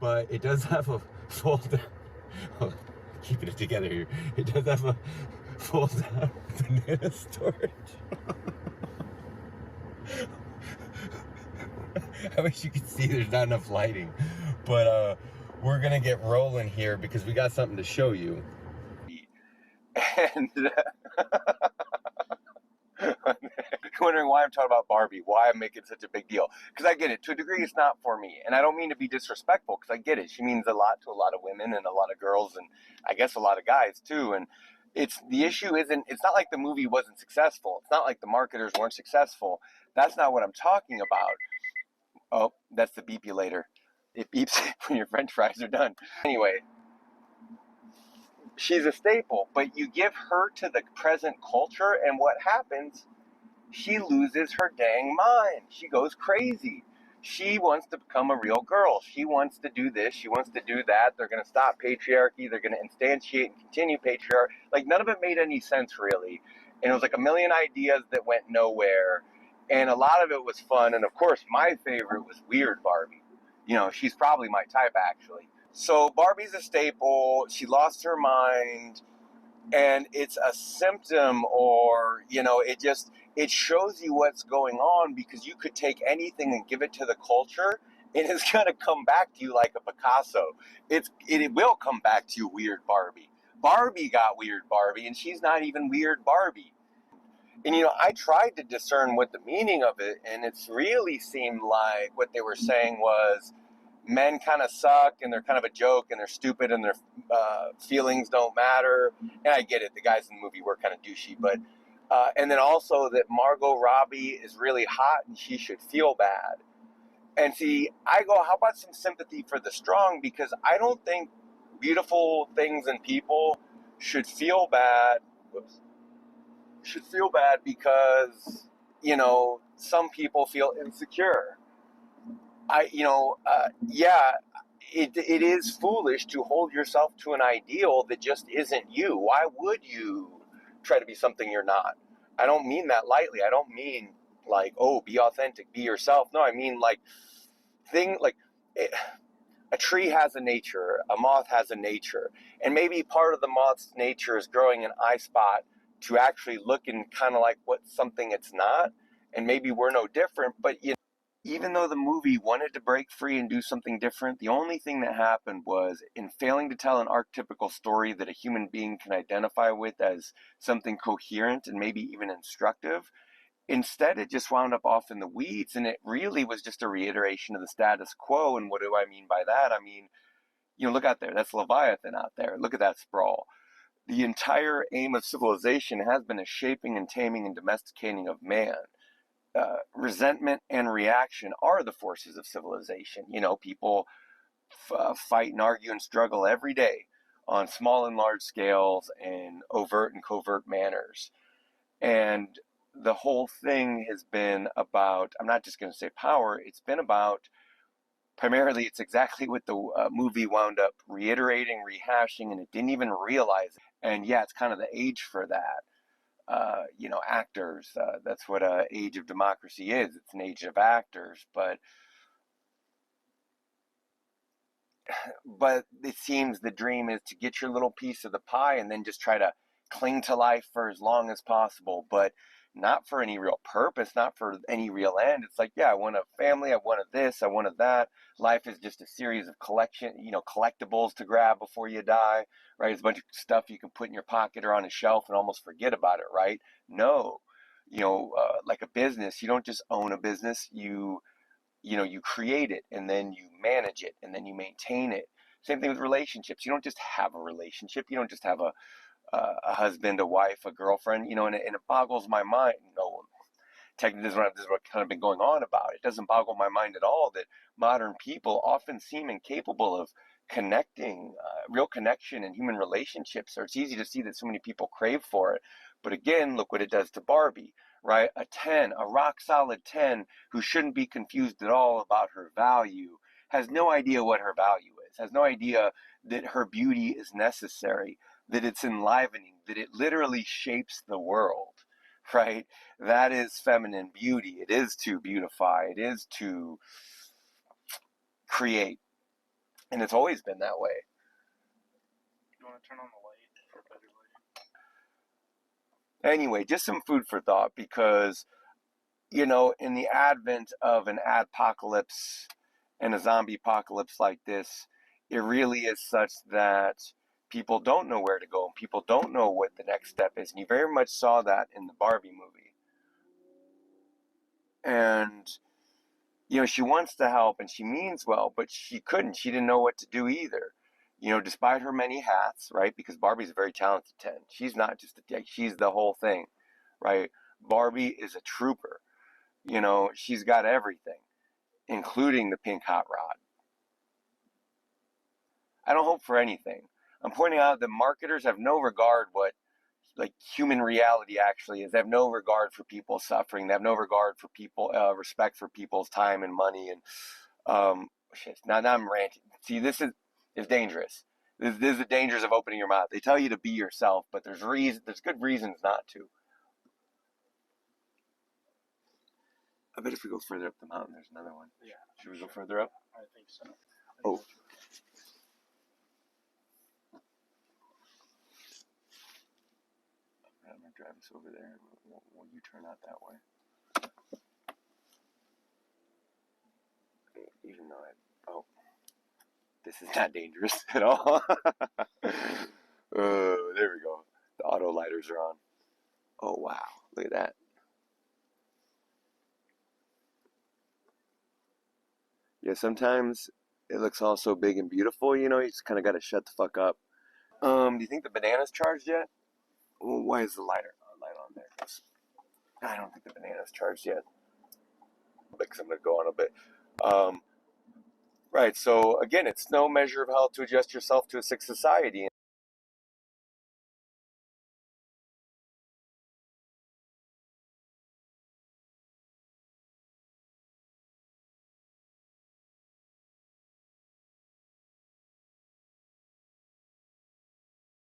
but it does have a fold down. Keeping it together here. It does have a fold down banana storage. I wish you could see, there's not enough lighting. But we're gonna get rolling here because we got something to show you. And wondering why I'm talking about Barbie, why I'm making such a big deal. Because I get it, to a degree it's not for me. And I don't mean to be disrespectful, because I get it. She means a lot to a lot of women and a lot of girls, and I guess a lot of guys too. And the issue isn't, it's not like the movie wasn't successful. It's not like the marketers weren't successful. That's not what I'm talking about. Oh, that's the beep you later. It beeps when your french fries are done. Anyway, she's a staple, but you give her to the present culture, and what happens? She loses her dang mind. She goes crazy. She wants to become a real girl. She wants to do this. She wants to do that. They're going to stop patriarchy. They're going to instantiate and continue patriarchy. Like, none of it made any sense, really. And it was like a million ideas that went nowhere. And a lot of it was fun. And, of course, my favorite was Weird Barbie. You know, she's probably my type, actually. So Barbie's a staple. She lost her mind. And it's a symptom, or, you know, it shows you what's going on, because you could take anything and give it to the culture, and it's going to come back to you like a Picasso. It will come back to you, Weird Barbie. Barbie got Weird Barbie, and she's not even Weird Barbie. And, you know, I tried to discern what the meaning of it, and it's really seemed like what they were saying was, men kind of suck, and they're kind of a joke, and they're stupid, and their feelings don't matter. And I get it, the guys in the movie were kind of douchey, but and then also that Margot Robbie is really hot and she should feel bad. And see, I go, how about some sympathy for the strong? Because I don't think beautiful things and people should feel bad. Whoops. Should feel bad because, you know, some people feel insecure. Yeah, it is foolish to hold yourself to an ideal that just isn't you. Why would you try to be something you're not? I don't mean that lightly. I don't mean like, oh, be authentic, be yourself. No, I mean like, thing like it, a tree has a nature, a moth has a nature, and maybe part of the moth's nature is growing an eye spot to actually look and kind of like what something it's not, and maybe we're no different, but you know, even though the movie wanted to break free and do something different, the only thing that happened was, in failing to tell an archetypical story that a human being can identify with as something coherent and maybe even instructive, instead it just wound up off in the weeds, and it really was just a reiteration of the status quo. And what do I mean by that? I mean, you know, look out there. That's Leviathan out there. Look at that sprawl. The entire aim of civilization has been a shaping and taming and domesticating of man. Resentment and reaction are the forces of civilization. You know, people fight and argue and struggle every day on small and large scales in overt and covert manners. And the whole thing has been about, I'm not just going to say power, it's been about, primarily, it's exactly what the movie wound up reiterating, rehashing, and it didn't even realize it. And yeah, it's kind of the age for that. You know, actors, that's what age of democracy is. It's an age of actors, but it seems the dream is to get your little piece of the pie and then just try to cling to life for as long as possible, but not for any real purpose, not for any real end. It's like, yeah, I want a family, I wanted this, I wanted that. Life is just a series of collectibles to grab before you die, right? It's a bunch of stuff you can put in your pocket or on a shelf and almost forget about it, right? No, like a business, you don't just own a business, you create it, and then you manage it, and then you maintain it. Same thing with relationships. You don't just have a relationship. You don't just have a husband, a wife, a girlfriend, and it boggles my mind. Technically, this is what kind of been going on about. It doesn't boggle my mind at all that modern people often seem incapable of connecting, real connection in human relationships. Or it's easy to see that so many people crave for it. But again, look what it does to Barbie, right? A 10, a rock solid 10, who shouldn't be confused at all about her value, has no idea what her value is, has no idea that her beauty is necessary, that it's enlivening, that it literally shapes the world, right? That is feminine beauty. It is to beautify. It is to create. And it's always been that way. You want to turn on the light for better lighting? Anyway, just some food for thought, because, in the advent of an adpocalypse and a zombie apocalypse like this, it really is such that people don't know where to go and people don't know what the next step is. And you very much saw that in the Barbie movie. And, she wants to help and she means well, but she couldn't. She didn't know what to do either. Despite her many hats, right? Because Barbie's a very talented 10. She's not just a dick, she's the whole thing, right? Barbie is a trooper. She's got everything, including the pink hot rod. I don't hope for anything. I'm pointing out that marketers have no regard what like human reality actually is. They have no regard for people suffering. They have no regard for people, respect for people's time and money. And shit. Now I'm ranting. See, this is dangerous. This is the dangers of opening your mouth. They tell you to be yourself, but there's good reasons not to. I bet if we go further up the mountain, there's another one. Yeah. Should we go further up? I think so. Oh. I'm gonna drive us over there. Will you turn out that way? Even though this is not dangerous at all. There we go. The auto lighters are on. Oh wow, look at that. Yeah, sometimes it looks all so big and beautiful, you just kind of got to shut the fuck up. Do you think the banana's charged yet? Well, why is the light on there? I don't think the banana's charged yet. Because I'm going to go on a bit. Right, so again, it's no measure of how to adjust yourself to a sick society.